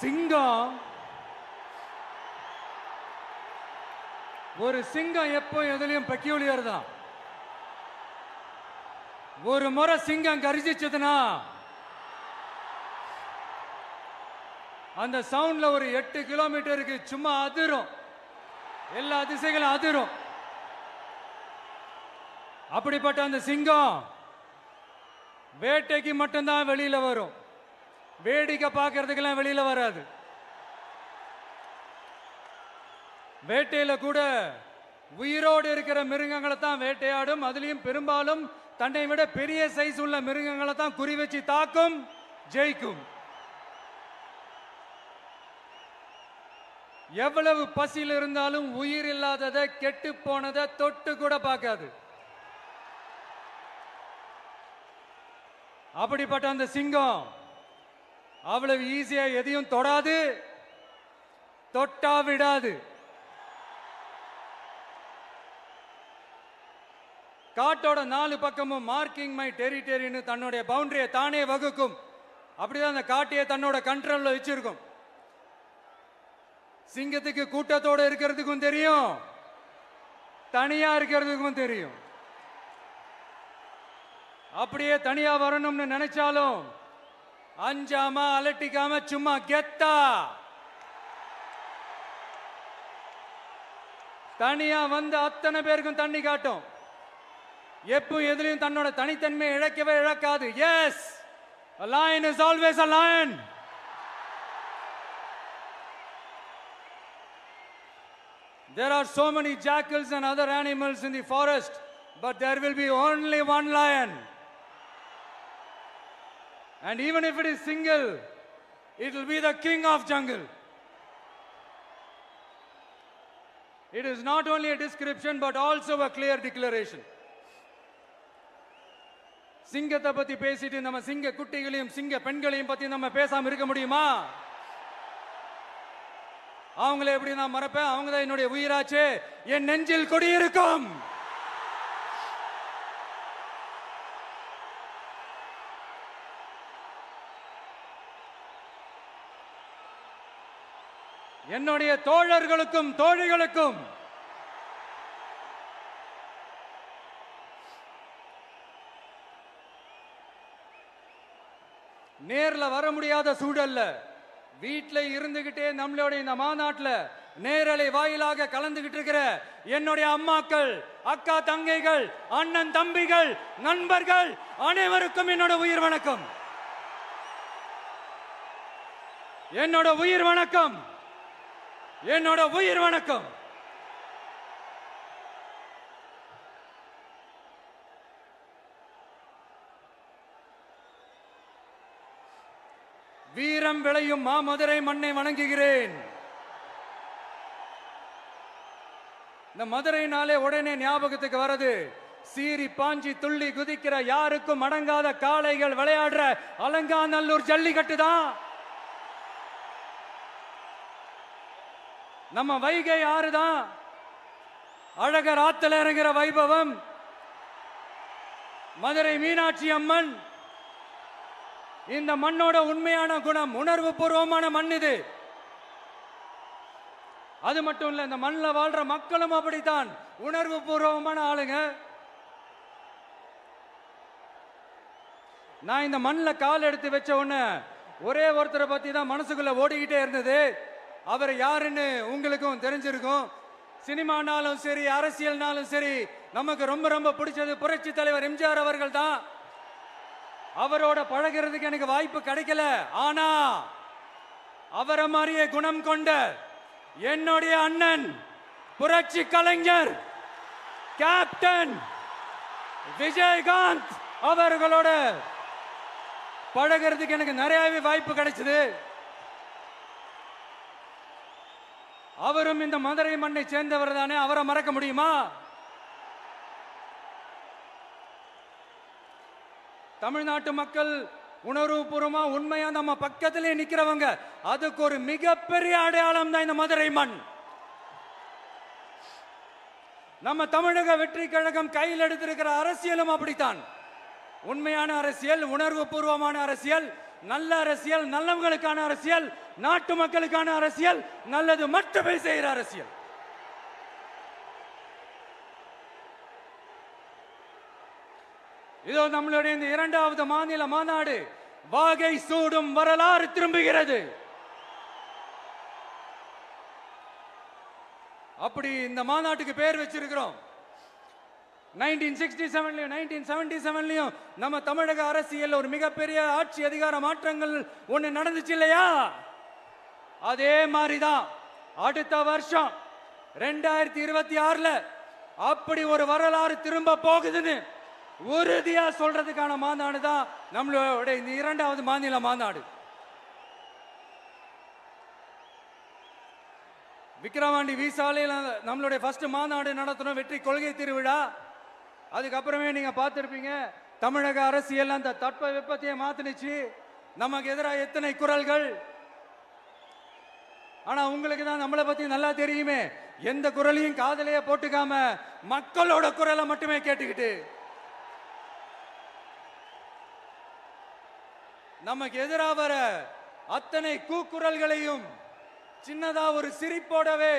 சிங்கம் ஒரு சிங்கம் எப்போ எதுலயும் பெக்யூலியர் தான். ஒரு முறை சிங்கம் கர்ஜிச்சதுன்னா அந்த சவுண்ட்ல ஒரு 8 கிலோமீட்டருக்கு சும்மா அதிரும், எல்லா திசைகளும் அதிரும். அப்படிப்பட்ட அந்த சிங்கம் வேட்டைக்கு மட்டும்தான் வெளியில வரும், வேடிக்கை பார்க்கறதுக்கெல்லாம் வெளியில வராது. வேட்டையில கூட உயிரோடு இருக்கிற மிருகங்களை தான் வேட்டையாடும். அதுலயும் பெரும்பாலும் தன்னை விட பெரிய சைஸ் உள்ள மிருகங்களை தான் குறி வச்சு தாக்கும், ஜெயிக்கும். எவ்வளவு பசியில் இருந்தாலும் உயிர் இல்லாததை, கெட்டு போனதை தொட்டு கூட பார்க்காது. அப்படிப்பட்ட அந்த சிங்கம் அவ்வளவு ஈஸியா எதையும் தொடாது, தொட்டா விடாது. காட்டோட 4 பக்கமும் மார்க்கிங் மை டெரிட்டரின்னு தன்னுடைய பவுண்டரியை தானே வகுக்கும். அப்படிதான் அந்த காட்டையே தன்னோட கண்ட்ரோல்ல வச்சிருக்கும். சிங்கத்துக்கு கூட்டத்தோட இருக்கிறதுக்கும் தெரியும், தனியா இருக்கிறதுக்கும் தெரியும். அப்படியே தனியா வரணும்னு நினைச்சாலும் அஞ்சாம அலட்டிக்காம சும்மா கெத்தா தனியா வந்து அத்தனை பேருக்கும் தண்ணி காட்டும். எப்போ எதுலயும் தன்னோட தனித்தன்மையை இழக்கவே இழக்காது. Yes, a lion is always a lion. There are so many jackals and other animals in the forest, but there will be only one lion. And even if it is single, it will be the king of jungle. It is not only a description but also a clear declaration. சிங்கத்தை பத்தி பேசிட்டு நம்ம சிங்க குட்டிகளையும் சிங்க பெண்களையும் பத்தி நம்ம பேசாம இருக்க முடியுமா? அவங்கள எப்படி நான் மறப்பேன்? அவங்க தான் என்னுடைய உயிராச்சே, என் நெஞ்சில் குடியிருக்கும். என்னுடைய தோழர்களுக்கும் தோழிகளுக்கும் நேர்ல வர முடியாத சூழல்ல வீட்டில் இருந்துகிட்டே நம்மளுடைய இந்த மாநாட்டில் நேரலை வாயிலாக கலந்துகிட்டு இருக்கிற என்னுடைய அம்மாக்கள், அக்கா தங்கைகள், அண்ணன் தம்பிகள், நண்பர்கள் அனைவருக்கும் என்னோட உயிர் வணக்கம். என்னோட உயிர் வணக்கம், என்னோட உயிர் வணக்கம். வீரம் விளையும் மாமதுரை மண்ணை வணங்குகிறேன். இந்த மதுரைனாலே உடனே ஞாபகத்துக்கு வரது சீறி பாஞ்சி துள்ளி குதிக்கிற யாருக்கும் அடங்காத காளைகள் விளையாடுற அலங்காநல்லூர் ஜல்லிக்கட்டு தான். நம்ம வைகை ஆறுதான் அழகர் ஆத்துல இறங்குற வைபவம். மதுரை மீனாட்சி அம்மன் இந்த மண்ணோட உண்மையான குணம், உணர்வு பூர்வமான மண் இது. அது மட்டும் இல்ல, இந்த மண்ணில் வாழ்ற மக்களும் அப்படித்தான் உணர்வு பூர்வமான ஆளுங்க. நான் இந்த மண்ணில் கால் எடுத்து வச்ச உடனே ஒரே ஒருத்தரை பத்தி தான் மனசுக்குள்ள ஓடிக்கிட்டே இருந்தது. அவர் யாருன்னு உங்களுக்கும் தெரிஞ்சிருக்கும். சினிமானாலும் சரி, அரசியல்னாலும் சரி, நமக்கு ரொம்ப ரொம்ப பிடிச்சது புரட்சி தலைவர் எம்ஜிஆர் அவர்கள் தான். அவரோட பழகிறதுக்கு எனக்கு வாய்ப்பு கிடைக்கல. ஆனா அவரை மாதிரியே குணம் கொண்ட என்னுடைய அண்ணன் புரட்சி கலைஞர் கேப்டன் விஜயகாந்த் அவர்களோட பழகிறதுக்கு எனக்கு நிறையவே வாய்ப்பு கிடைச்சது. அவரும் இந்த மதுரை மண்ணை சேர்ந்தவர் தானே, அவரை மறக்க முடியுமா? தமிழ்நாட்டு மக்கள் உணர்வுபூர்வமா உண்மையா நம்ம பக்கத்திலே நிக்கிறவங்க, அதுக்கு ஒரு மிகப்பெரிய அடையாளம் தான் இந்த மதுரை மண். நம்ம தமிழக வெற்றி கழகம் கையில் எடுத்திருக்கிற அரசியலும் அப்படித்தான். உண்மையான அரசியல், உணர்வு பூர்வமான அரசியல். நல்ல அரசியல், நல்லவங்களுக்கான அரசியல், நாட்டு மக்களுக்கான அரசியல், நல்லது மட்டுமே செய்கிற அரசியல். இதோ நம்மளுடைய இந்த இரண்டாவது மாநில மாநாடு வாகை சூடும் வரலாறு திரும்புகிறது. அப்படி இந்த மாநாட்டுக்கு பேர் வச்சிருக்கிறோம். 1967லயும் 1977லயும் நம்ம தமிழக அரசியல் ஒரு மிகப்பெரிய ஆட்சி அதிகார மாற்றங்கள் ஒண்ணு நடந்துச்சு இல்லையா? அதே மாதிரிதான் அடுத்த வருஷம் 2026ல அப்படி ஒரு வரலாறு திரும்ப போகுதுன்னு உறுதியா சொல்றதுக்கான மாநாடு தான் நம்மளோட இந்த இரண்டாவது மாநில மாநாடு. விக்கிரவாண்டி விசாலையில் நம்மளுடைய ஃபர்ஸ்ட் மாநாடு நடத்தணும், வெற்றி கொள்கை திருவிழா. அதுக்கப்புறமே நீங்க பார்த்திருப்பீங்க, தமிழக அரசியல் அந்த தட்ப வெப்பத்தையே மாத்தினுச்சு. நமக்கு எதிராக எத்தனை குரல்கள். ஆனா உங்களுக்கு தான் நம்மளை பத்தி நல்லா தெரியுமே, எந்த குரலையும் காதலையே போட்டுக்காம மக்களோட குரலை மட்டுமே கேட்டுக்கிட்டு நமக்கு எதிராக வர அத்தனை கூக்குரல்களையும் சின்னதா ஒரு சிரிப்போடவே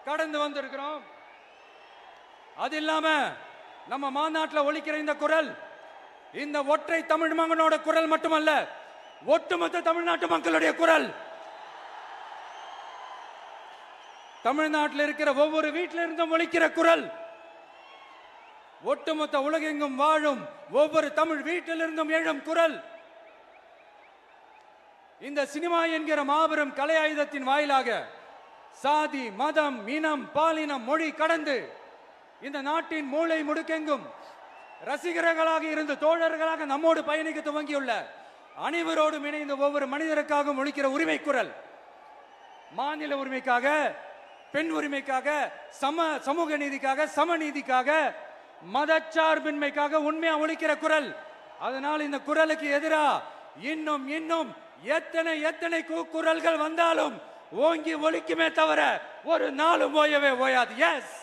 கடந்து வந்திருக்கிறோம். அது இல்லாம நம்ம மாநாட்டில் ஒலிக்கிற இந்த குரல் இந்த ஒற்றை தமிழ் மகனோட குரல் மட்டுமல்ல, ஒட்டுமொத்த தமிழ்நாட்டு மக்களுடைய குரல். தமிழ்நாட்டில் இருக்கிற ஒவ்வொரு வீட்டில இருந்தும் ஒலிக்கிற குரல், ஒட்டுமொத்த உலகெங்கும் வாழும் ஒவ்வொரு தமிழ் வீட்டிலிருந்தும் எழும் குரல். இந்த சினிமா என்கிற மாபெரும் கலை ஆயுதத்தின் வாயிலாக சாதி, மதம், இனம், பாலினம், மொழி கடந்து இந்த நாட்டின் மூளை முடுக்கெங்கும் ரசிகர்களாக இருந்து தோழர்களாக நம்மோடு பயணிக்க துவங்கியுள்ள அனைவரோடும் இணைந்த ஒவ்வொரு மனிதருக்காகவும் ஒலிக்கிற உரிமை குரல். மாநில உரிமைக்காக, பெண் உரிமைக்காக, சமூக நீதிக்காக, சமநீதிக்காக, மதச்சார்பின்மைக்காக உண்மையா ஒலிக்கிற குரல். அதனால் இந்த குரலுக்கு எதிராக இன்னும் இன்னும் எத்தனை எத்தனை குரல்கள் வந்தாலும் ஓங்கி ஒலிக்குமே தவிர ஒரு நாளும் ஓயவே ஓயாது. Yes,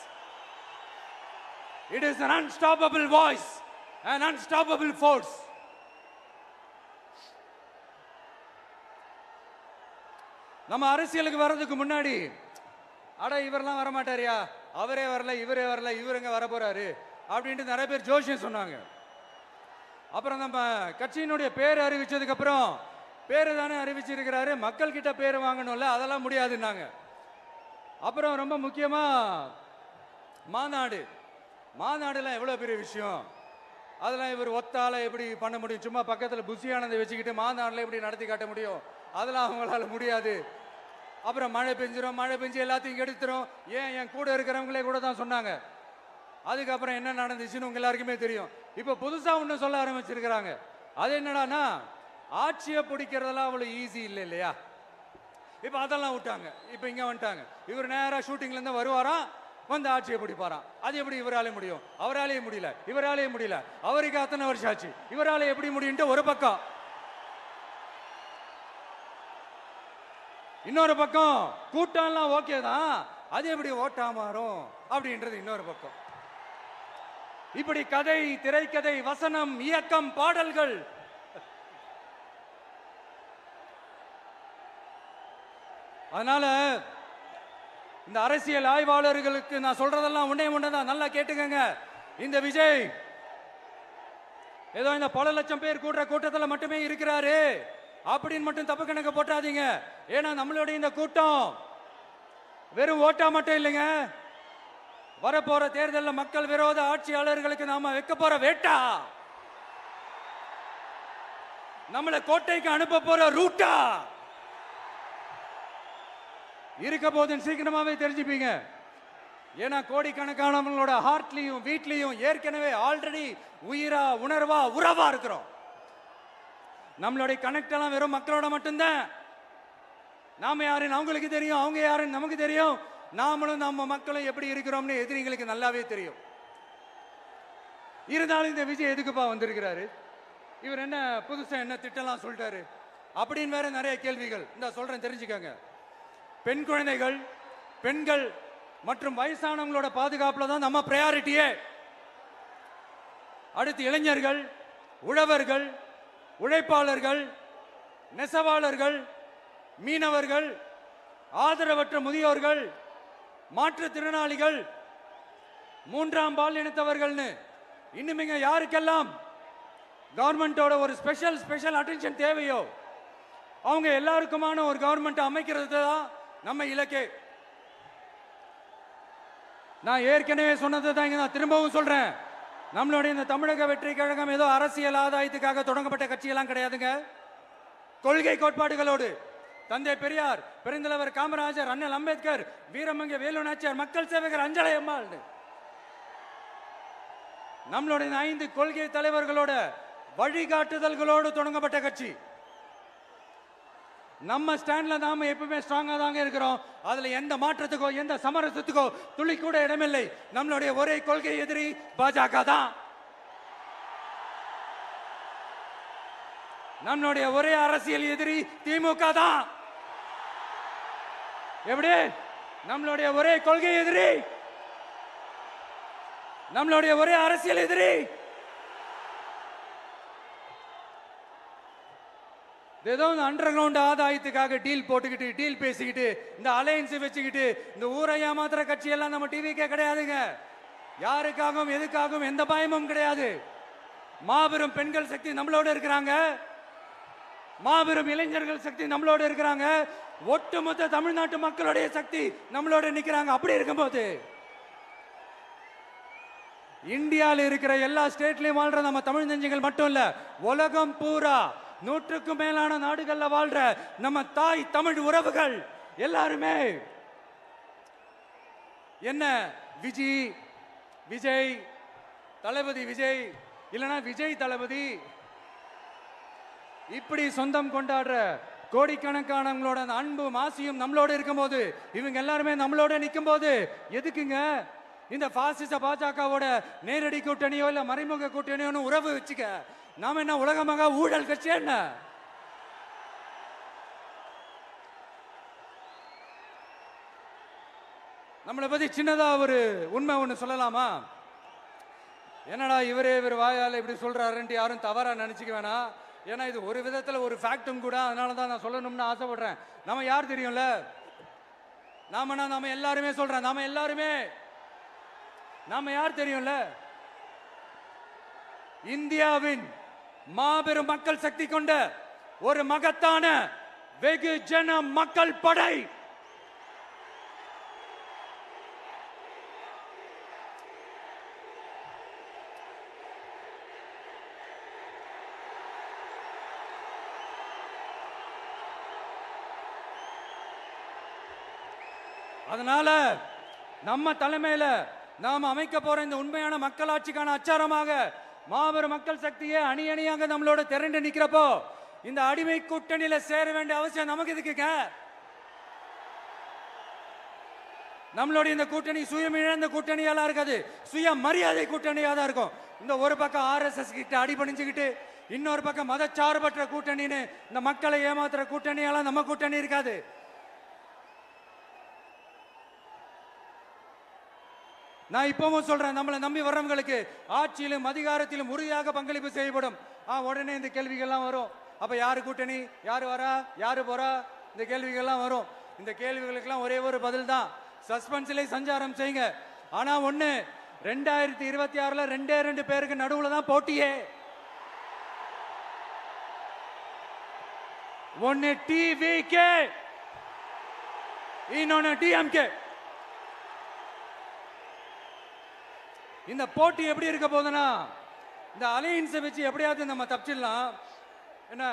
it is an unstoppable voice, an unstoppable force. நம்ம அரசியலுக்கு வர்றதுக்கு முன்னாடி அட இவரெல்லாம் வர மாட்டாரியா, அவரே வரல, இவரே வரல, இவருங்க வர போறாரு அப்படின்ட்டு நிறைய பேர் ஜோஷியம் சொன்னாங்க. அப்புறம் நம்ம கட்சியினுடைய பேர் அறிவிச்சதுக்கு அப்புறம் பேரு தானே அறிவிச்சிருக்கிறாரு, மக்கள் கிட்ட பேர் வாங்கணும்ல, அதெல்லாம் முடியாதுன்னாங்க. அப்புறம் ரொம்ப முக்கியமா மாநாடுலாம் எவ்வளவு பெரிய விஷயம், அதெல்லாம் இவர் ஒத்தால எப்படி பண்ண முடியும், சும்மா பக்கத்தில் புஷியானதை வச்சுக்கிட்டு மாநாடுல எப்படி நடத்தி காட்ட முடியும், அதெல்லாம் அவங்களால முடியாது. அப்புறம் மழை பெஞ்சு எல்லாத்தையும் எடுத்துரும். ஏன் என் கூட இருக்கிறவங்களே கூட தான் சொன்னாங்க. அதுக்கப்புறம் என்ன நடந்துச்சுன்னு உங்க எல்லாருக்குமே தெரியும். இப்ப புதுசா ஒண்ணு சொல்ல ஆரம்பிச்சிருக்கிறாங்க. அது என்னடானா, ஆட்சியை பிடிக்கிறதெல்லாம் அவ்வளவு ஈஸி இல்லை இல்லையா. இப்ப அதெல்லாம் விட்டாங்க, இப்ப இங்க வந்துட்டாங்க. இவர் நேரா ஷூட்டிங்ல இருந்து வருவாராம், வந்து ஆட்சியை பிடிப்பாராம். அது எப்படி இவராலே முடியும், அவராலே முடியல, இவராலே முடியல, அவருக்கு அத்தனை வருஷம் ஆச்சு, இவராலே எப்படி முடியும் ஒரு பக்கம். இன்னொரு பக்கம் கூட்டம்லாம் ஓகே தான், அது எப்படி ஓட்டா மாறும் அப்படின்றது இன்னொரு பக்கம். இப்படி கதை, திரைக்கதை, வசனம், இயக்கம், பாடல்கள், அதனால இந்த அரசியல் ஆய்வாளர்களுக்கு நான் சொல்றதெல்லாம் ஒன்னேதான், நல்லா கேட்டுக்கங்க. இந்த விஜய் ஏதோ இந்த பல லட்சம் பேர் கூடுற கூட்டத்தில் மட்டுமே இருக்கிறாரு அப்படின்னு மட்டும் தப்பு கணக்கு போட்டாதீங்க. ஏன்னா நம்மளுடைய இந்த கூட்டம் வெறும் ஓட்டா மட்டும் இல்லைங்க, வரப்போற தேர்தலில் மக்கள் விரோத ஆட்சியாளர்களுக்கு நாம வைக்க போற வேட்டா, நம்மளை கோட்டைக்கு அனுப்ப போற ரூட்டா இருக்க போதுன்னு சீக்கிரமாவே தெரிஞ்சுப்பீங்க. ஏன்னா கோடிக்கணக்கானவங்களோட ஹார்ட்லயும் வீட்லயும் ஏற்கனவே ஆல்ரெடி உயிரா, உணர்வா, உறவா இருக்கிறோம். நம்மளுடைய கனெக்ட் எல்லாம் வெறும் மக்களோட மட்டும்தான். நாம யாருன்னு அவங்களுக்கு தெரியும், அவங்க யாருன்னு நமக்கு தெரியும். நாமளும் நம்ம மக்களும் எப்படி இருக்கிறோம்னு எதிரிங்களுக்கு நல்லாவே தெரியும். இருந்தாலும் இந்த விஜய் எதுக்குப்பா வந்திருக்கிறாரு, இவர் என்ன புதுசா என்ன திட்டம்லாம் சொல்லிட்டாரு அப்படின்னு வேற நிறைய கேள்விகள். இந்த சொல்றேன் தெரிஞ்சுக்கங்க. பெண் குழந்தைகள், பெண்கள் மற்றும் வயசானவங்களோட பாதுகாப்புல தான் நம்ம பிரையாரிட்டியே. அடுத்து இளைஞர்கள், உழவர்கள், உழைப்பாளர்கள், நெசவாளர்கள், மீனவர்கள், ஆதரவற்ற முதியோர்கள், மாற்றுத்திறனாளிகள், மூன்றாம் பால் இனத்தவர்கள்னு இன்னும் இங்க யாருக்கெல்லாம் கவர்மெண்டோட ஒரு ஸ்பெஷல் அட்டென்ஷன் தேவையோ அவங்க எல்லாருக்குமான ஒரு கவர்மெண்ட் அமைக்கிறது தான் நம்ம இலக்கே. நான் ஏற்கனவே சொன்னதை தான் இங்க நான் திரும்பவும் சொல்றேன். நம்மளுடைய இந்த தமிழக வெற்றி கழகம் ஏதோ அரசியல் ஆதாயத்துக்காக தொடங்கப்பட்ட கட்சியெல்லாம் கிடையாதுங்க. கொள்கை கோட்பாடுகளோடு தந்தை பெரியார், பெருந்தலைவர் காமராஜர், அண்ணல் அம்பேத்கர், வீரமங்க வேலு நாச்சியார், மக்கள் சேவகர் அஞ்சலை அம்மாள், நம்மளுடைய 5 கொள்கை தலைவர்களோட வழிகாட்டுதல்களோடு தொடங்கப்பட்ட கட்சி. நம்ம ஸ்டாண்ட்ல நாம எப்பவுமே ஸ்ட்ராங்கா தாங்க இருக்கிறோம். அதுல எந்த மாற்றத்துக்கோ எந்த சமரசத்துக்கோ துளி கூட இடமில்லை. நம்மளுடைய ஒரே கொள்கை எதிரி பாஜக தான். நம்மளுடைய ஒரே அரசியல் எதிரி திமுக தான். எப்படி? நம்மளுடைய ஒரே கொள்கை எதிரி, நம்மளுடைய ஒரே அரசியல் எதிரி ஏதோ அண்டர் கிரவுண்ட் ஆதாயத்துக்காக டீல் போட்டுக்கிட்டு டீல் பேசிக்கிட்டு இந்த அலையன்ஸ் வச்சுக்கிட்டு இந்த ஊரை ஏமாத்துற கட்சி எல்லாம் நம்ம டிவிக்கே கிடையாதுங்க. யாருக்காகவும் எதுக்காகவும் எந்த பயமும் கிடையாது. மாபெரும் பெண்கள் சக்தி நம்மளோட இருக்கிறாங்க. மாபெரும் இளைஞர்கள் சக்தி நம்மளோட இருக்கிறாங்க. ஒட்டுமொத்த தமிழ்நாட்டு மக்களுடைய சக்தி நம்மளோட நிக்கிறாங்க. அப்படி இருக்கும்போது இந்தியாவில் இருக்கிற எல்லா ஸ்டேட்லயும் வாழ்ற நம்ம தமிழ் நெஞ்சங்கள் மட்டும் இல்ல, உலகம் பூரா 100க்கும் மேலான நாடுகள்ல வாழ்ற நம்ம தாய் தமிழ் உறவுகள் எல்லாருமே என்ன விஜய் தளபதி விஜய் இல்லனா விஜய் தளபதி இப்படி சொந்தம் கொண்டாடுற கோடிக்கணக்கானவங்களோட அன்பு மாசியும் நம்மளோட இருக்கும்போது, இவங்க எல்லாருமே நம்மளோட நிற்கும் போது எதுக்குங்க இந்த பாசிச பாஜகவோட நேரடி கூட்டணியோ இல்ல மறைமுக கூட்டணியோ உறவு வச்சுக்க? நாம என்ன உலகமாக ஊழல் கட்சி? என்ன நம்மளை பத்தி சின்னதா ஒரு உண்மை ஒண்ணு சொல்லலாமா? என்னடா இவர் வாயால இப்படி சொல்றாருன்ட்டு யாரும் தவறா நினைச்சுக்க வேணாம். ஏன்னா இது ஒரு விதத்துல ஒரு ஃபேக்டும் கூட. அதனாலதான் நான் சொல்லணும்னு ஆசைப்படுறேன். நம்ம யார் தெரியும்ல? நாம எல்லாருமே சொல்றேன். நாம யார் தெரியும்ல? இந்தியாவின் மாபெரும் மக்கள் சக்தி கொண்ட ஒரு மகத்தான வெகுஜன மக்கள் படை. அதனால நம்ம தலைமையில நாம் அமைக்க போற இந்த உண்மையான மக்களாட்சிக்கான அச்சாரமாக மாபெரும் மக்கள் சக்தியே அணி அணியாக நம்மளோட திரண்டு நிக்கிறப்போ இந்த அடிமை கூட்டணியில சேர வேண்டிய அவசியம் நமக்கு இருக்குங்க. நம்மளுடைய இந்த கூட்டணி சுயமிழந்த கூட்டணியால இருக்காது, சுய மரியாதை கூட்டணியா தான் இருக்கும். இந்த ஒரு பக்கம் RSS கிட்ட அடிபணிஞ்சுக்கிட்டு, இன்னொரு பக்கம் மதச்சார்பற்ற கூட்டணின்னு இந்த மக்களை ஏமாத்துற கூட்டணியால நம்ம கூட்டணி இருக்காது. நான் இப்பவும் சொல்றேன், நம்மளை நம்பி வர்றவங்களுக்கு ஆட்சியிலும் அதிகாரத்திலும் உறுதியாக பங்களிப்பு செய்யப்படும். உடனே இந்த கேள்விகள்லாம் வரும். அப்ப யாரு கூட்டணி, யாரு வரா, யாரு போறா, இந்த கேள்விகள்லாம் வரும். இந்த கேள்விகளுக்கெல்லாம் ஒரே ஒரு பதில் தான், சஸ்பென்ஸ்ல சஞ்சாரம் செய்யுங்க. ஆனா ஒண்ணு, 2026ல 2 பேருக்கு நடுவுல தான் போட்டியே. ஒன்னு டிவிகே, இன்னொன்னு டிஎம்கே. இந்த போட்டி எப்படி இருக்க போதுன்னா, இந்த அலையன்ஸை வச்சு எப்படியாவது நம்ம தப்பிச்சிடலாம். என்ன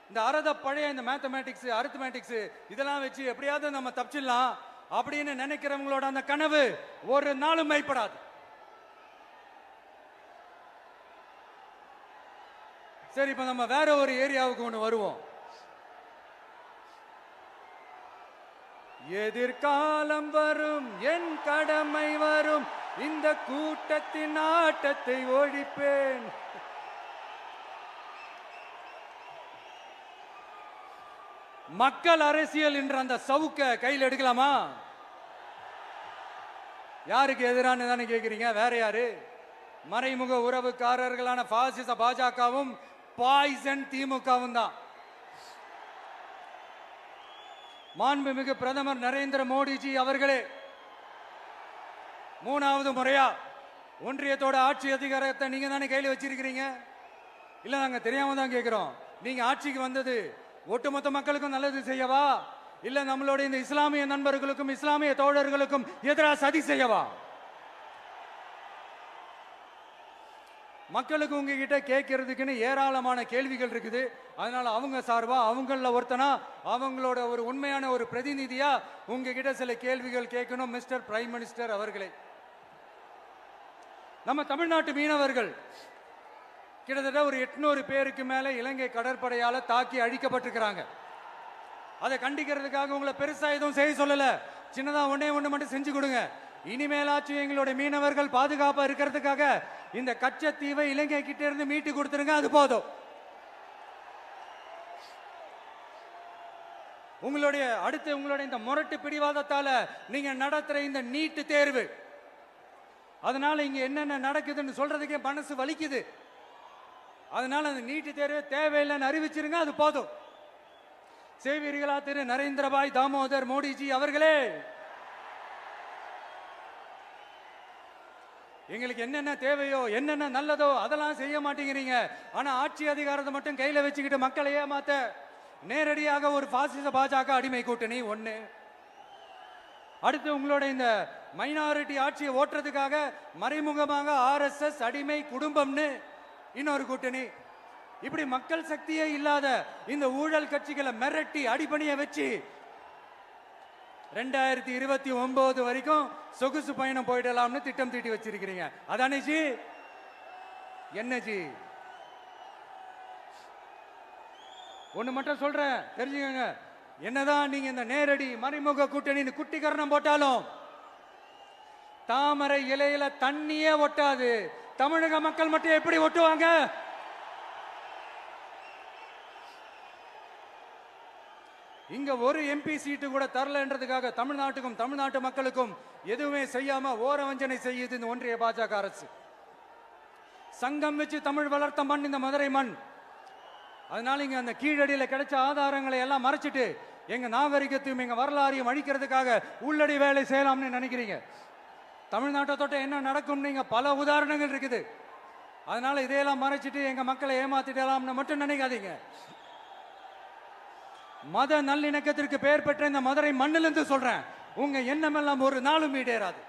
இந்த பழைய இந்த மேத்தமேட்டிக்ஸ் அரித்மேட்டிக்ஸ் இதெல்லாம் வச்சு எப்படியாவது நம்ம தப்பிச்சிடலாம் அப்படின்னு நினைக்கிறவங்களோட அந்த கனவு ஒரு நாளும் மைப்படாது. சரி, இப்ப நம்ம வேற ஒரு ஏரியாவுக்கு ஒன்று வருவோம். எதிர்காலம் வரும், என் கடமை வரும், இந்த கூட்டத்தின் ஆட்டத்தை ஒழிப்பேன். மக்கள் அரசியல் என்ற அந்த சவுக்க கையில் எடுக்கலாமா? யாருக்கு எதிரான தானே கேட்கிறீங்க? வேற யாரு? மறைமுக உறவுக்காரர்களான பாசிச பாஜகவும் பாய்சன் திமுகவும் தான். மாண்புமிகு பிரதமர் நரேந்திர மோடிஜி அவர்களே, 3வது முறையா ஒன்றியத்தோட ஆட்சி அதிகாரத்தை நீங்க தானே கையில் வச்சிருக்கிறீங்க. இல்ல நாங்க தெரியாம தான் கேட்கிறோம். நீங்க ஆட்சிக்கு வந்தது ஒட்டுமொத்த மக்களுக்கும் நல்லது செய்யவா, இல்ல நம்மளுடைய இந்த இஸ்லாமிய நண்பர்களுக்கும் இஸ்லாமிய தோழர்களுக்கும் எதிராக சதி செய்யவா? மக்களுக்கு உங்ககிட்ட கேட்கறதுக்குன்னு ஏராளமான கேள்விகள் இருக்குது. அதனால அவங்க சார்பா அவங்கள ஒருத்தனா அவங்களோட ஒரு உண்மையான ஒரு பிரதிநிதியா உங்ககிட்ட சில கேள்விகள் கேட்கணும். மிஸ்டர் பிரைம் மினிஸ்டர் அவர்களே, நம்ம தமிழ்நாட்டு மீனவர்கள் கிட்டத்தட்ட ஒரு 800 பேருக்கு மேல இலங்கை கடற்படையால தாக்கி அழிக்கப்பட்டிருக்கிறாங்க. அதை கண்டிக்கிறதுக்காக உங்களை பெருசா எதுவும் செய்ய சொல்லல, சின்னதா ஒண்ணு மட்டும் செஞ்சு கொடுங்க. இனிமேலாச்சும் எங்களுடைய மீனவர்கள் பாதுகாப்பா இருக்கிறதுக்காக இந்த கச்சத்தீவை இலங்கை கிட்ட இருந்து மீட்டு கொடுத்துருங்க, அது போதும். உங்களுடைய இந்த முரட்டு பிடிவாதத்தால நீங்க நடத்துற இந்த நீட்டு தேர்வு, அதனால இங்க என்னென்ன நடக்குதுன்னு சொல்றதுக்கே மனசு வலிக்குது. அதனால அந்த நீட்டு தேர்வு தேவையில்லைன்னு அறிவிச்சிருங்க, அது போதும். செய்வீர்களா திரு நரேந்திரபாய் தாமோதர் மோடிஜி அவர்களே? எங்களுக்கு என்னென்ன தேவையோ என்னென்ன நல்லதோ அதெல்லாம் செய்ய மாட்டேங்கிறீங்க. ஆனா ஆட்சி அதிகாரத்தை மட்டும் கையில வச்சுக்கிட்டு மக்களை ஏமாத்த நேரடியாக ஒரு பாசிச பாஜக அடிமை கூட்டணி ஒண்ணு. அடுத்து உங்களோட இந்த மைனாரிட்டி ஆட்சியை ஓட்டுறதுக்காக மறைமுகமாக RSS அடிமை குடும்பம்னு இன்னொரு கூட்டணி. இப்படி மக்கள் சக்தியே இல்லாத இந்த ஊழல் கட்சிகளை மிரட்டி அடிபணிய வச்சு 2029 வரைக்கும் சொகுசு பயணம் போயிடலாம்னு திட்டம் தீட்டி வச்சிருக்கிறீங்க. அதானே ஜி? என்ன ஜி? ஒண்ணு மட்டும் சொல்றேன், தெரிஞ்சுக்கங்க. என்னதான் நீங்க இந்த நேரடி மறைமுக கூட்டணி குட்டிகரணம் போட்டாலும் தாமரை இலையில தண்ணியே ஒட்டாது. தமிழக மக்கள் மட்டும் எப்படி ஒட்டுவாங்க? இங்க ஒரு MP சீட்டு கூட தரலன்றதுக்காக தமிழ்நாட்டுக்கும் தமிழ்நாட்டு மக்களுக்கும் எதுவுமே செய்யாம ஓரவஞ்சனை செய்யுது இந்த ஒன்றிய பாஜக அரசு. சங்கம் வச்சு தமிழ் வளர்த்த மண் இந்த மதுரை மண். அதனால இங்க அந்த கீழடியில கிடைச்ச ஆதாரங்களை எல்லாம் மறைச்சிட்டு எங்க நாகரிகத்தையும் எங்க வரலாறையும் அழிக்கிறதுக்காக உள்ளடி வேலை செய்யலாம்னு நினைக்கிறீங்க. தமிழ்நாட்டை தொட்ட என்ன நடக்கும் நீங்க பல உதாரணங்கள் இருக்குது. அதனால இதையெல்லாம் மறைச்சிட்டு எங்க மக்களை ஏமாத்திடலாம்னு மட்டும் நினைக்காதீங்க. மத நல்லிணக்கத்திற்கு பெயர் பெற்ற இந்த மதுரை மண்ணிலிருந்து சொல்றேன், உங்க எண்ணமெல்லாம் ஒரு நாளும் ஈடேறாது.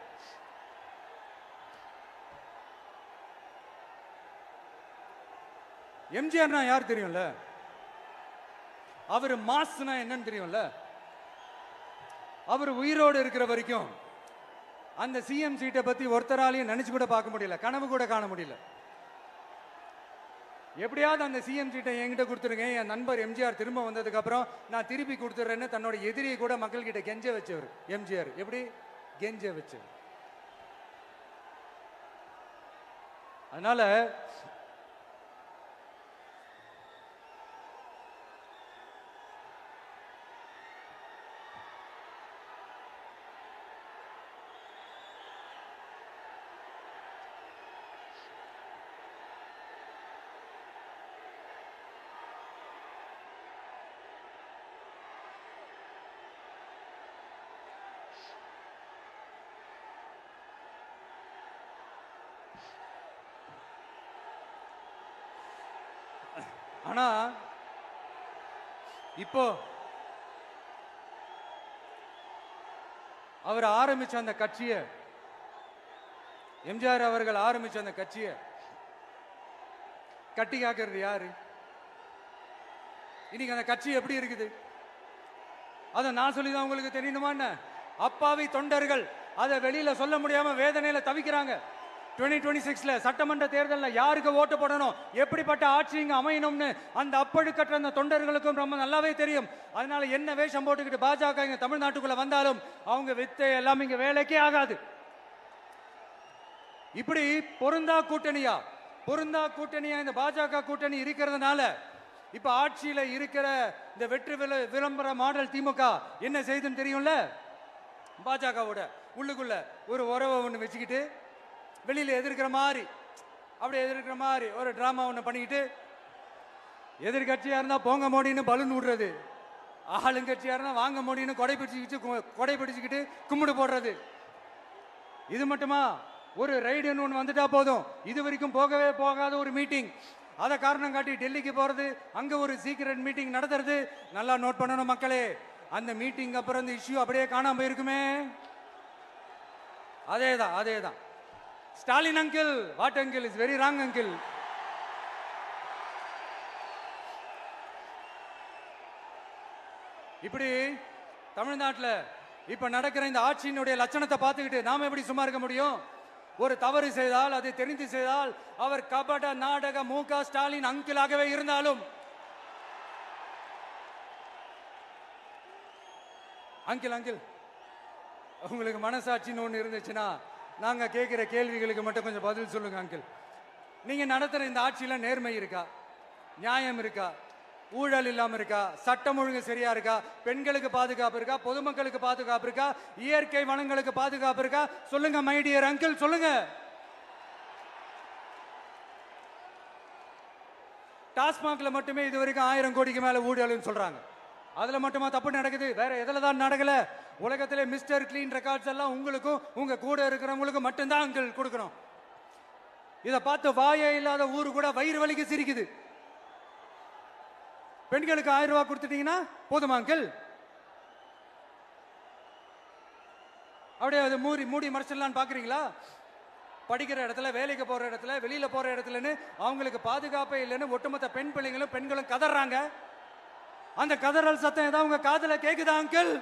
எம்ஜிஆர்னா யார் தெரியும்ல? அவர் மாஸ்னா என்னன்னு தெரியும்ல? அவர் உயிரோடு இருக்கிற வரைக்கும் அந்த சிஎம் சீட்டை பத்தி ஒருத்தராலையும் நினைச்சு கூட பார்க்க முடியல, கனவு கூட காண முடியல. எப்படியாவது அந்த சிஎம் சீட்டை என்கிட்ட கொடுத்துருங்க, என் நண்பர் எம்ஜிஆர் திரும்ப வந்ததுக்கு அப்புறம் நான் திருப்பி கொடுத்துறேன்னு தன்னோட எதிரியை கூட மக்கள் கிட்ட கெஞ்ச வச்சவர் எம்ஜிஆர். எப்படி கெஞ்ச வச்சவர்? அதனால ஆனா இப்போ அவர் ஆரம்பிச்ச அந்த கட்சியை, எம்ஜிஆர் அவர்கள் ஆரம்பிச்ச அந்த கட்சியை கட்டி காக்கிறது யாரு? இன்னைக்கு அந்த கட்சி எப்படி இருக்குது? அதை நான் சொல்லிதான் உங்களுக்கு தெரியணுமா என்ன? அப்பாவி தொண்டர்கள் அதை வெளியில சொல்ல முடியாம வேதனையில தவிக்கிறாங்க. 2026 சட்டமன்ற தேர்தலில் யாருக்கு ஓட்டு போடணும், எப்படிப்பட்ட ஆட்சி இங்க அமையணும்னு அந்த அப்பழுக்கற்ற அந்த தொண்டர்களுக்கும் ரொம்ப நல்லாவே தெரியும். அதனால என்ன வேஷம் போட்டுக்கிட்டு பாஜக இங்க தமிழ்நாட்டுக்குள்ள வந்தாலும் அவங்க வித்தை எல்லாம் இங்க வேலைக்கே ஆகாது. இப்படி பொருந்தா கூட்டணியா இந்த பாஜக கூட்டணி இருக்கிறதுனால இப்ப ஆட்சியில இருக்கிற இந்த வெற்றி விளம்பர மாடல் திமுக என்ன செய்துன்னு தெரியும்ல? பாஜகவோட உள்ளுக்குள்ள ஒரு உறவை ஒண்ணு வச்சுக்கிட்டு வெளியில எதிர்க்கிற மாதிரி ஒரு டிராமா ஒண்ணு பண்ணிக்கிட்டு எதிர்கட்சியா இருந்தா போங்க மோடின்னு பலூன் விடுறது, ஆளுங்கட்சியா இருந்தா வாங்க மோடின்னு கொடை பிடிச்சுக்கிட்டு கும்பிடு போடுறது. இது மட்டுமா? ஒரு ரைடுன்னு ஒன்று வந்துட்டா போதும், இது வரைக்கும் போகவே போகாத ஒரு மீட்டிங், அதை காரணம் காட்டி டெல்லிக்கு போறது, அங்க ஒரு சீக்கிரட் மீட்டிங் நடத்துறது. நல்லா நோட் பண்ணணும் மக்களே, அந்த மீட்டிங் அப்புறம் இந்த இஷ்யூ அப்படியே காணாம போயிருக்குமே. அதேதான். Stalin uncle, what uncle is very wrong uncle. இப்படி தமிழ்நாட்டில் இப்ப நடக்கிற இந்த ஆட்சியினுடைய லட்சணத்தை பார்த்துக்கிட்டு நாம எப்படி சும்மா இருக்க முடியும்? ஒரு தவறு செய்தால், அதை தெரிந்து செய்தால், அவர் கபட நாடக மு.க. ஸ்டாலின் அங்கிளாகவே இருந்தாலும், அங்கிள் உங்களுக்கு மனசாட்சின்னு ஒன்று இருந்துச்சுன்னா நாங்க கேட்கிற கேள்விகளுக்கு மட்டும் கொஞ்சம் பதில் சொல்லுங்க அங்கிள். நீங்க நடத்துற இந்த ஆட்சியில நேர்மை இருக்கா? நியாயம் இருக்கா? ஊழல் இல்லாம இருக்கா? சட்டம் ஒழுங்கு சரியா இருக்கா? பெண்களுக்கு பாதுகாப்பு இருக்கா? பொதுமக்களுக்கு பாதுகாப்பு இருக்கா? இயற்கை வளங்களுக்கு பாதுகாப்பு இருக்கா? சொல்லுங்க மை டியர் அங்கிள், சொல்லுங்க. டாஸ்மாக்ல மட்டுமே இது வரைக்கும் 1000 கோடிக்கு மேல ஊழல்னு சொல்றாங்க. அதுல மட்டுமா தப்பு நடக்குது? வேற எதுல தான் நடக்கல? உலகத்திலே மிஸ்டர் கிளீன் ரெக்கார்ட்ஸ் எல்லாம் உங்களுக்கும் உங்க கூட இருக்கிறவங்களுக்கும் மட்டும்தான் அங்கிள் கொடுக்கணும். இதை பார்த்து வாயே இல்லாத ஊரு கூட வயிறு வலிக்கு சிரிக்குது. பெண்களுக்கு 1000 ரூபாய் கொடுத்துட்டீங்கன்னா போதுமா அங்கிள்? அப்படியே அது மூடி மறைச்சிடலான்னு பாக்குறீங்களா? படிக்கிற இடத்துல, வேலைக்கு போற இடத்துல, வெளியில போற இடத்துலன்னு அவங்களுக்கு பாதுகாப்பே இல்லைன்னு ஒட்டுமொத்த பெண்களும் கதறாங்க. அந்த கதறல் சத்தம் ஏதாவது உங்க காதுல கேக்குதா அங்கிள்?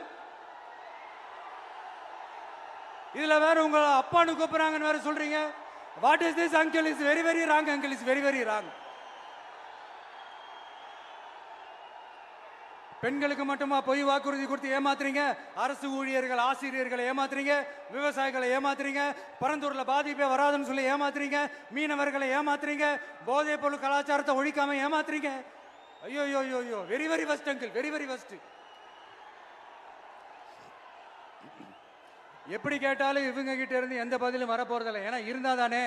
இதுல வேற உங்க அப்பான்னு கூப்பிடுறாங்கன்னு வேற சொல்றீங்க. What is this uncle? Is very very wrong uncle, is very very wrong. பெண்களுக்கு மட்டுமா பொய் வாக்குறுதி கொடுத்து ஏமாத்துறீங்க? அரசு ஊழியர்கள், ஆசிரியர்களை ஏமாத்துறீங்க, விவசாயிகளை ஏமாத்துறீங்க, பரந்தூர்ல பாதிப்பே வராதுன்னு சொல்லி ஏமாத்துறீங்க, மீனவர்களை ஏமாத்துறீங்க, போதைப் பொருள் கலாச்சாரத்தை ஒழிக்காம ஏமாத்துறீங்க. ஐயோ, very very first uncle, very very first. எப்படி கேட்டாலும் இவங்க கிட்ட இருந்து எந்த பதிலும் வர போறதில்லை. ஏன்னா இருந்தா தானே.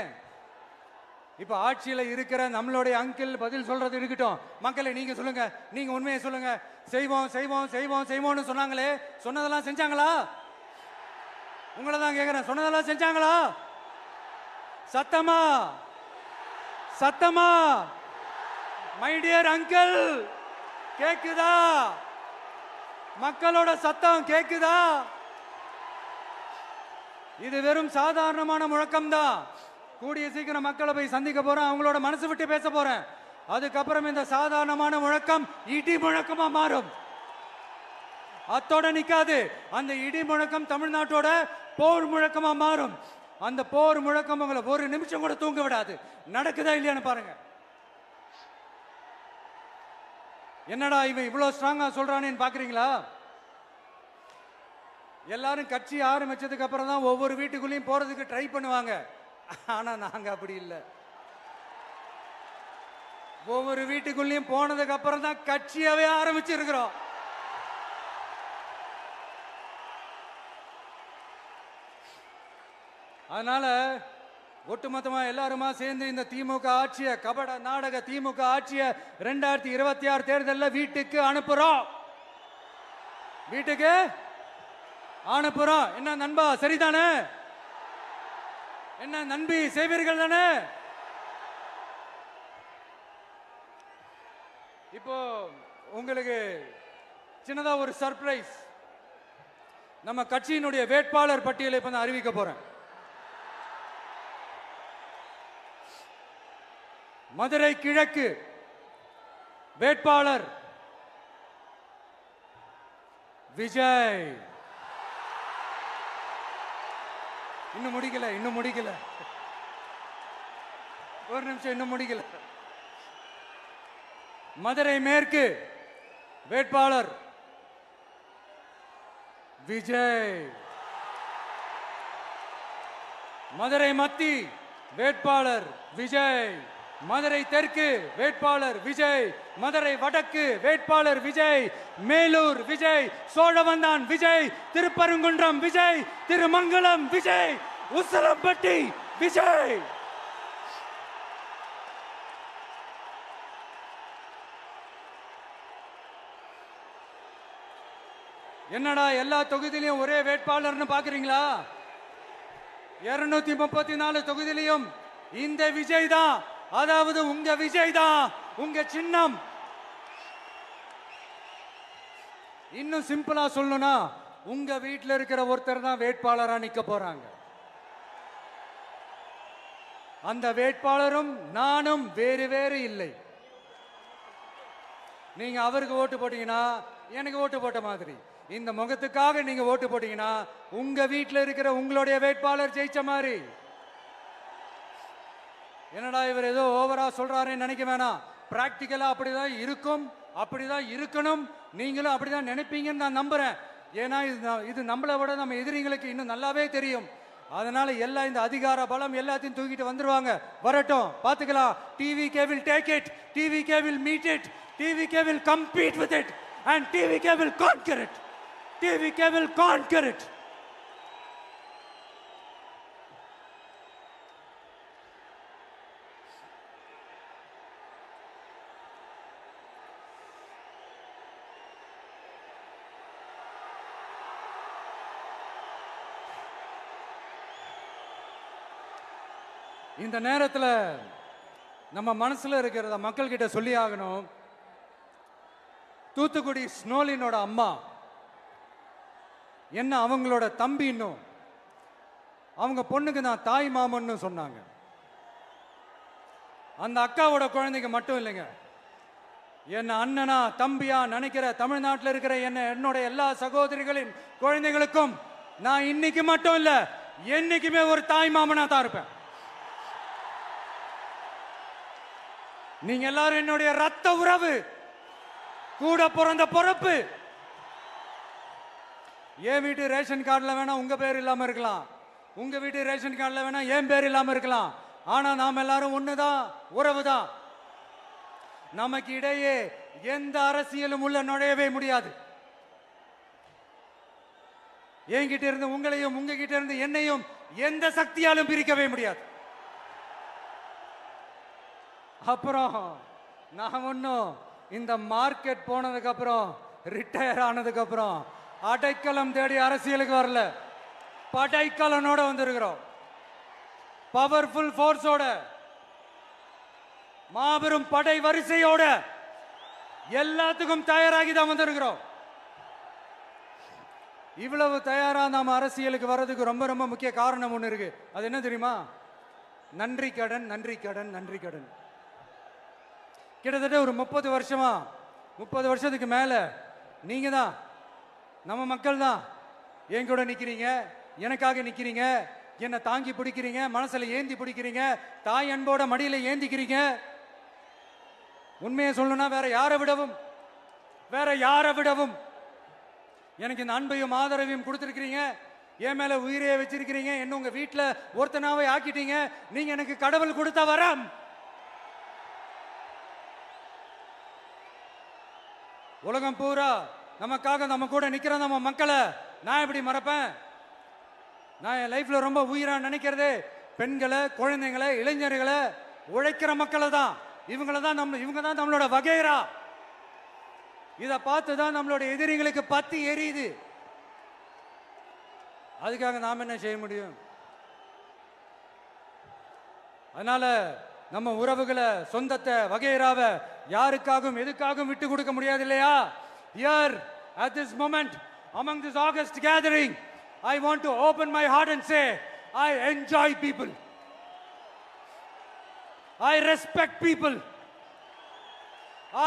இப்ப ஆட்சியில இருக்கிற நம்மளுடைய அங்கிள் பதில் சொல்றது இருக்கட்டும். மக்களை நீங்க சொல்லுங்க, நீங்க உண்மையை சொல்லுங்க. செய்வோம்னு சொன்னாங்களே, சொன்னதெல்லாம் செஞ்சாங்களா? உங்களை தான் கேக்குறேன், சொன்னதெல்லாம் செஞ்சாங்களா? சத்தமா மை டியர் அங்கிள், கேக்குதா? மக்களோட சத்தம் கேக்குதா? இது வெறும் சாதாரணமான முழக்கம் தான். கூடிய சீக்கிரம் மக்களை போய் சந்திக்க போறேன், அவங்களோட மனசு விட்டு பேச போறேன். அதுக்கப்புறம் இந்த சாதாரணமான முழக்கம் இடி முழக்கமா மாறும். அத்தோட நிக்காது. அந்த இடி முழக்கம் தமிழ்நாட்டோட போர் முழக்கமா மாறும். அந்த போர் முழக்கம் உங்களை ஒரு நிமிஷம் கூட தூங்க விடாது. நடக்குதா இல்லையான்னு பாருங்க. என்னடா இவன் இவ்வளவு ஸ்ட்ராங்கா சொல்றானேன்னு பாக்குறீங்களா? எல்லாரும் கட்சி ஆரம்பிச்சதுக்கு அப்புறம் தான் ஒவ்வொரு வீட்டுக்குள்ளேயும் போறதுக்கு ட்ரை பண்ணுவாங்க. ஆனா நாங்க அப்படி இல்லை. ஒவ்வொரு வீட்டுக்குள்ளேயும் போனதுக்கு அப்புறம் தான் கட்சியாவே ஆரம்பிச்சிருக்கிறோம். அதனால ஒட்டுமொத்தமா எல்லாருமா சேர்ந்து இந்த திமுக ஆட்சிய, கபட நாடக திமுக ஆட்சிய 2026 தேர்தலில் வீட்டுக்கு அனுப்புறோம். வீட்டுக்கு அனுப்புறோம். என்ன நண்பா, சரிதானே? என்ன நண்பி, செய்வீர்கள் தானே? இப்போ உங்களுக்கு சின்னதா ஒரு சர்ப்ரைஸ். நம்ம கட்சியினுடைய வேட்பாளர் பட்டியலை இப்ப அறிவிக்க போறேன். மதுரை கிழக்கு வேட்பாளர் விஜய். இன்னும் முடிக்கல. ஒரு நிமிஷம், இன்னும் முடிக்கல. மதுரை மேற்கு வேட்பாளர் விஜய். மதுரை மத்தி வேட்பாளர் விஜய். மதுரை தெற்கு வேட்பாளர் விஜய். மதுரை வடக்கு வேட்பாளர் விஜய். மேலூர் விஜய். சோழவந்தான் விஜய். திருப்பரங்குன்றம் விஜய். திருமங்கலம் விஜய். உசிலம்பட்டி விஜய். என்னடா எல்லா தொகுதியிலையும் ஒரே வேட்பாளர்னு பாக்குறீங்களா? 234 தொகுதியிலையும் இந்த விஜய் தான், அதாவது உங்க விஜய் தான் உங்க சின்னம். இன்னும் சிம்பிளா சொல்லணும்னா உங்க வீட்டில் இருக்கிற ஒருத்தர் தான் வேட்பாளரா நிக்க போறாங்க. அந்த வேட்பாளரும் நானும் வேறு வேறு இல்லை. நீங்க அவருக்கு ஓட்டு போட்டீங்கன்னா எனக்கு ஓட்டு போட்ட மாதிரி, இந்த முகத்துக்காக நீங்க ஓட்டு போட்டீங்கன்னா உங்க வீட்டில் இருக்கிற உங்களுடைய வேட்பாளர் ஜெயிச்ச மாதிரி. என்னடா இவர் ஏதோ ஓவரா சொல்றாருன்னு நினைக்க வேணாம். பிராக்டிக்கலா அப்படிதான் இருக்கும், அப்படிதான் இருக்கணும். நீங்களும் அப்படிதான் நினைப்பீங்கன்னு நான் நம்புறேன். ஏன்னா இது நம்மளை விட நம்ம எதிரிங்களுக்கு இன்னும் நல்லாவே தெரியும். அதனால எல்லா இந்த அதிகார பலம் எல்லாத்தையும் தூக்கிட்டு வந்துருவாங்க. வரட்டும், பாத்துக்கலாம். TVK will take it, TVK will meet it, TVK will compete with it and TVK will conquer it, TVK will conquer it. இந்த நேரத்தில் நம்ம மனசுல இருக்கிறத மக்கள் கிட்ட சொல்லி ஆகணும். தூத்துக்குடி ஸ்னோலினோட அம்மா என்ன அவங்களோட தம்பி, இன்னும் அவங்க பொண்ணுக்கு நான் தாய் மாமன்னு சொன்னாங்க. அந்த அக்காவோட குழந்தைக்கு மட்டும் இல்லைங்க, என்ன அண்ணனா தம்பியா நினைக்கிற தமிழ்நாட்டில் இருக்கிற என்னோட எல்லா சகோதரிகளின் குழந்தைகளுக்கும் நான் இன்னைக்கு மட்டும் இல்ல, என்னைக்குமே ஒரு தாய் மாமனா தான் இருப்பேன். நீங்க எல்லாரும் என்னுடைய ரத்த உறவு, கூட பிறந்த பொறுப்பு. என் வீட்டு ரேஷன் கார்டுல வேணா உங்க பேர் இல்லாம இருக்கலாம், உங்க வீட்டு ரேஷன் கார்டுல வேணா என் பேர் இல்லாம இருக்கலாம். ஆனா நாம் எல்லாரும் ஒண்ணுதான், உறவுதான். நமக்கு இடையே எந்த அரசியலும் உள்ள நுழையவே முடியாது. என்கிட்ட இருந்து உங்களையும் உங்ககிட்ட இருந்து என்னையும் எந்த சக்தியாலும் பிரிக்கவே முடியாது. அப்புறம் நான் ஒன்னும் இந்த மார்க்கெட் போனதுக்கு அப்புறம், ரிட்டையர் ஆனதுக்கு அப்புறம் அடைக்கலம் தேடி அரசியலுக்கு வரல, படைக்கலனோட வந்திருக்கிறோம். பவர்ஃபுல் போர்ஸோட, மாபெரும் படை வரிசையோட, எல்லாத்துக்கும் தயாராகி தான் வந்திருக்கிறோம். இவ்வளவு தயாரா நாம அரசியலுக்கு வர்றதுக்கு ரொம்ப ரொம்ப முக்கிய காரணம் ஒண்ணு இருக்கு. அது என்ன தெரியுமா? நன்றி கடன், நன்றி கடன், நன்றி கடன். கிட்டத்தட்ட ஒரு 30 வருஷமா, 30 வருஷத்துக்கு மேல நீங்க தான், நம்ம மக்கள் தான் என் கூட நிக்கிறீங்க, எனக்காக நிக்கிறீங்க, என்னை தாங்கி பிடிக்கிறீங்க, மனசுல ஏந்தி பிடிக்கிறீங்க, தாய் அன்போட மடியில ஏந்திக்கிறீங்க. உண்மையை சொல்லணும்னா வேற யாரை விடவும் எனக்கு இந்த அன்பையும் ஆதரவையும் கொடுத்திருக்கிறீங்க. என் மேல உயிரையே வச்சிருக்கிறீங்க. என்ன உங்க வீட்டுல ஒருத்தனாவே ஆக்கிட்டீங்க. நீங்க எனக்கு கடவுள் கொடுத்த வரம். உலகம் பூரா நமக்காக நம்ம கூட நிக்கிற நம்ம மக்களை நான் எப்படி மறப்பேன்? நான் என் லைஃப்ல ரொம்ப உயிரா நினைக்கிறதே பெண்களை, குழந்தைங்களை, இளைஞர்களை, உழைக்கிற மக்களை தான். இவங்க தான் நம்மளோட வகைரா. இதை பார்த்து தான் நம்மளோட எதிரிகளுக்கு பத்தி எரியுது. அதுக்காக நாம் என்ன செய்ய முடியும்? அதனால நம்ம உறவுகளை, சொந்தத்தை, வகைராவை யாருக்காகவும் எதுக்காகவும் விட்டு கொடுக்க முடியாது இல்லையா? Here at this moment among this August gathering, I want to open my heart and say I enjoy people, I respect people,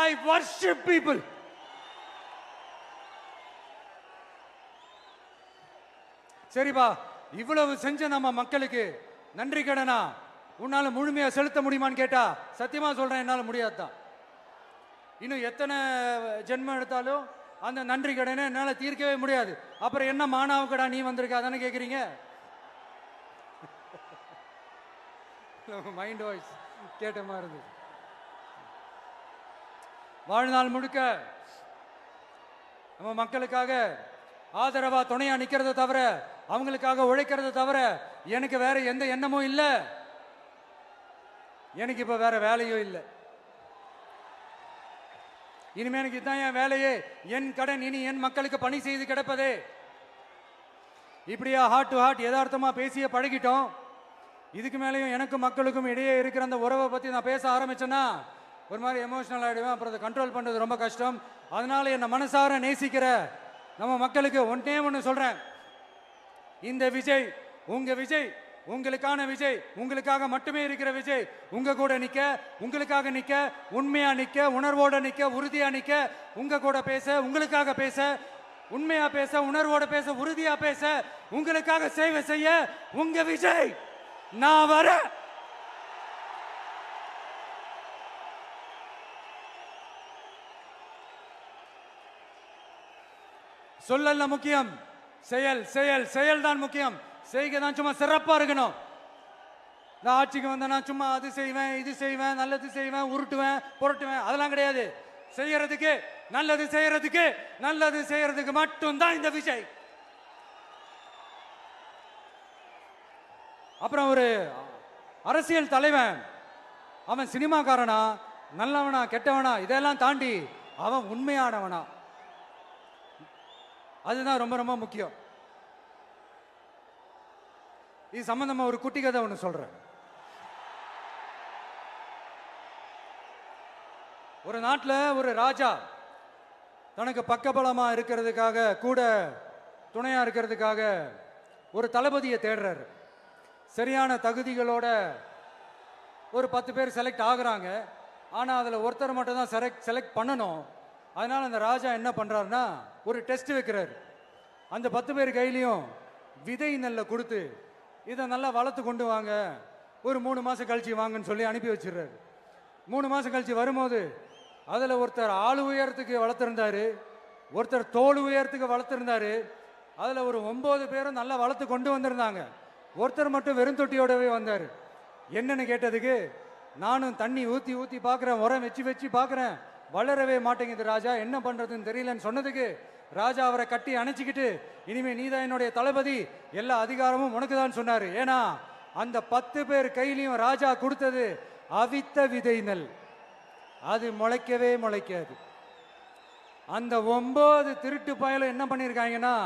I worship people. சரிப்பா, இவ்வளவு செஞ்ச நம்ம மக்களுக்கு நன்றி கடனா உன்னால முழுமையா செலுத்த முடியுமான்னு கேட்டா சத்தியமா சொல்றேன், என்னால முடியாதுதான். இன்னும் எத்தனை ஜென்மம் எடுத்தாலும் அந்த நன்றி கடனை என்னால தீர்க்கவே முடியாது. அப்புறம் என்ன மானாவுக்கடா நீ வந்திருக்க அதானே கேக்குறீங்க? மைண்ட் வாய்ஸ் கேட்ட மாதிரி இருந்தது. வாழ்நாள் முழுக்க நம்ம மக்களுக்காக ஆதரவா துணையா நிக்கிறத தவிர, அவங்களுக்காக உழைக்கிறத தவிர எனக்கு வேற எந்த எண்ணமும் இல்லை. எனக்கு இப்ப வேற வேலையும் இல்லை. இனிமே எனக்கு இதுதான் என் வேலையே, என் கடன் இனி என் மக்களுக்கு பணி செய்து கிடப்பதே. இப்படியா ஹார்ட் டு ஹார்ட் யதார்த்தமா பேசிய பழகிட்டோம். இதுக்கு மேலேயும் எனக்கும் மக்களுக்கும் இடையே இருக்கிற அந்த உறவை பத்தி நான் பேச ஆரம்பிச்சேன்னா ஒரு மாதிரி எமோஷனல் ஆகிடுவேன். அப்புறம் அதை கண்ட்ரோல் பண்ணுறது ரொம்ப கஷ்டம். அதனால என்னை மனசார நேசிக்கிற நம்ம மக்களுக்கு ஒன்றே ஒன்று சொல்கிறேன். இந்த விஜய் உங்க விஜய், உங்களுக்கான விஜய், உங்களுக்காக மட்டுமே இருக்கிற விஜய். உங்க கூட நிற்க, உங்களுக்காக நிற்க, உண்மையா நிற்க, உணர்வோட நிற்க, உறுதியா நிற்க, உங்க கூட பேச, உங்களுக்காக பேச, உண்மையா பேச, உணர்வோட பேச, உறுதியா பேச, உங்களுக்காக சேவை செய்ய உங்க விஜய் நான் வரேன். சொல்லல முக்கியம், செயல் செயல் செயல் தான் முக்கியம். செய்கை தான் சும்மா சிறப்பா இருக்கணும். இந்த ஆட்சிக்கு வந்தேன்னா சும்மா அது செய்வேன், இது செய்வேன், நல்லது செய்வேன், உருட்டுவேன், புரட்டுவேன், அதெல்லாம் கிடையாது. செய்யறதுக்கு நல்லது செய்யறதுக்கு நல்லது செய்யறதுக்கு மட்டும்தான் இந்த விஜய். அப்புறம் ஒரு அரசியல் தலைவன் அவன் சினிமாக்காரனா நல்லவனா கெட்டவனா இதெல்லாம் தாண்டி அவன் உண்மையானவனா, அதுதான் ரொம்ப ரொம்ப முக்கியம். இது சம்பந்தமா ஒரு குட்டி கதை ஒன்று சொல்றேன். ஒரு நாட்டில் ஒரு ராஜா தனக்கு பக்கபலமா இருக்கிறதுக்காக, கூட துணையா இருக்கிறதுக்காக ஒரு தளபதியை தேடுறாரு. சரியான தகுதிகளோட ஒரு 10 பேர் செலக்ட் ஆகுறாங்க. ஆனால் அதில் ஒருத்தர் மட்டும் தான் செலக்ட் பண்ணணும். அதனால அந்த ராஜா என்ன பண்றாருன்னா ஒரு டெஸ்ட் வைக்கிறாரு. அந்த 10 பேர் கையிலையும் விதை நெல்லை கொடுத்து இதை நல்லா வளர்த்து கொண்டு வாங்க, ஒரு 3 மாசம் கழிச்சு வாங்கன்னு சொல்லி அனுப்பி வச்சிடுறாரு. 3 மாசம் கழிச்சு வரும்போது அதில் ஒருத்தர் ஆளு உயரத்துக்கு வளர்த்துருந்தாரு, ஒருத்தர் தோல் உயரத்துக்கு வளர்த்துருந்தாரு. அதில் ஒரு 9 பேரும் நல்லா வளர்த்து கொண்டு வந்திருந்தாங்க. ஒருத்தர் மட்டும் வெறும் தொட்டியோடவே வந்தார். என்னன்னு கேட்டதுக்கு, நானும் தண்ணி ஊற்றி ஊற்றி பார்க்குறேன், உரம் வச்சு வச்சு பார்க்குறேன், வளரவே மாட்டேங்குது ராஜா, என்ன பண்ணுறதுன்னு தெரியலன்னு சொன்னதுக்கு ராஜா அவரை கட்டி அணைச்சிக்கிட்டு, இனிமே நீதான் என்னுடைய தளபதி, எல்லா அதிகாரமும் உனக்கு தான் சொன்னார். ஏன்னா அந்த 10 பேர் கையிலையும் ராஜா கொடுத்தது அவித்த விதை நெல், அது முளைக்கவே முளைக்காது. அந்த 9 திருட்டு பயலும் என்ன பண்ணியிருக்காங்கன்னா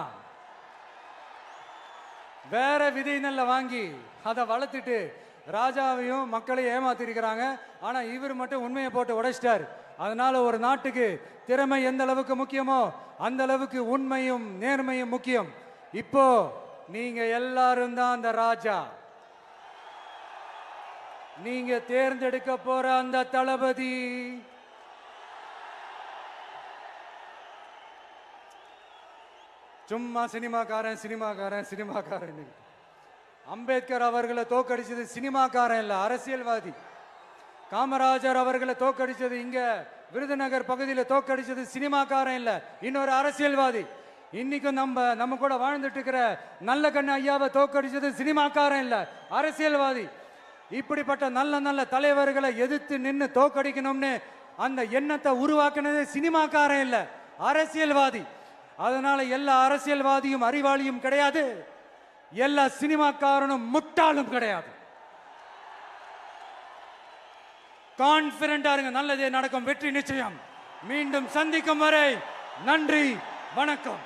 வேற விதை நெல்லை வாங்கி அதை வளர்த்துட்டு ராஜாவையும் மக்களையும் ஏமாத்திருக்கிறாங்க. ஆனா இவர் மட்டும் உண்மையை போட்டு உடைச்சிட்டார். அதனால ஒரு நாட்டுக்கு திறமை எந்த அளவுக்கு முக்கியமோ அந்த அளவுக்கு உண்மையும் நேர்மையும் முக்கியம். இப்போ நீங்க எல்லாரும் தான் அந்த ராஜா. நீங்க தேர்ந்தெடுக்க போற அந்த தளபதி சும்மா சினிமாக்காரன் சினிமாக்காரன் சினிமாக்காரன். அம்பேத்கர் அவர்களை தோக்கடிச்சது சினிமாக்காரன் இல்ல, அரசியல்வாதி. காமராஜர் அவர்களை தோக்கடிச்சது, இங்க விருதுநகர் பகுதியில் தோக்கடிச்சது சினிமாக்காரன் இல்ல, இன்னொரு அரசியல்வாதி. இன்னைக்கும் நம்ம கூட வாழ்ந்துட்டு இருக்கிற நல்ல கண்ணு ஐயாவை தோக்கடிச்சது சினிமாக்காரன் இல்ல, அரசியல்வாதி. இப்படிப்பட்ட நல்ல நல்ல தலைவர்களை எதிர்த்து நின்று தோக்கடிக்கணும்னு அந்த எண்ணத்தை உருவாக்குனது சினிமாக்காரன் இல்ல, அரசியல்வாதி. அதனால எல்லா அரசியல்வாதியும் அறிவாளியும் கிடையாது, எல்லா சினிமாக்காரனும் முட்டாளும் கிடையாது. கான்பிடண்டா இருங்க, நல்லதே நடக்கும், வெற்றி நிச்சயம். மீண்டும் சந்திக்கும் வரை நன்றி, வணக்கம்.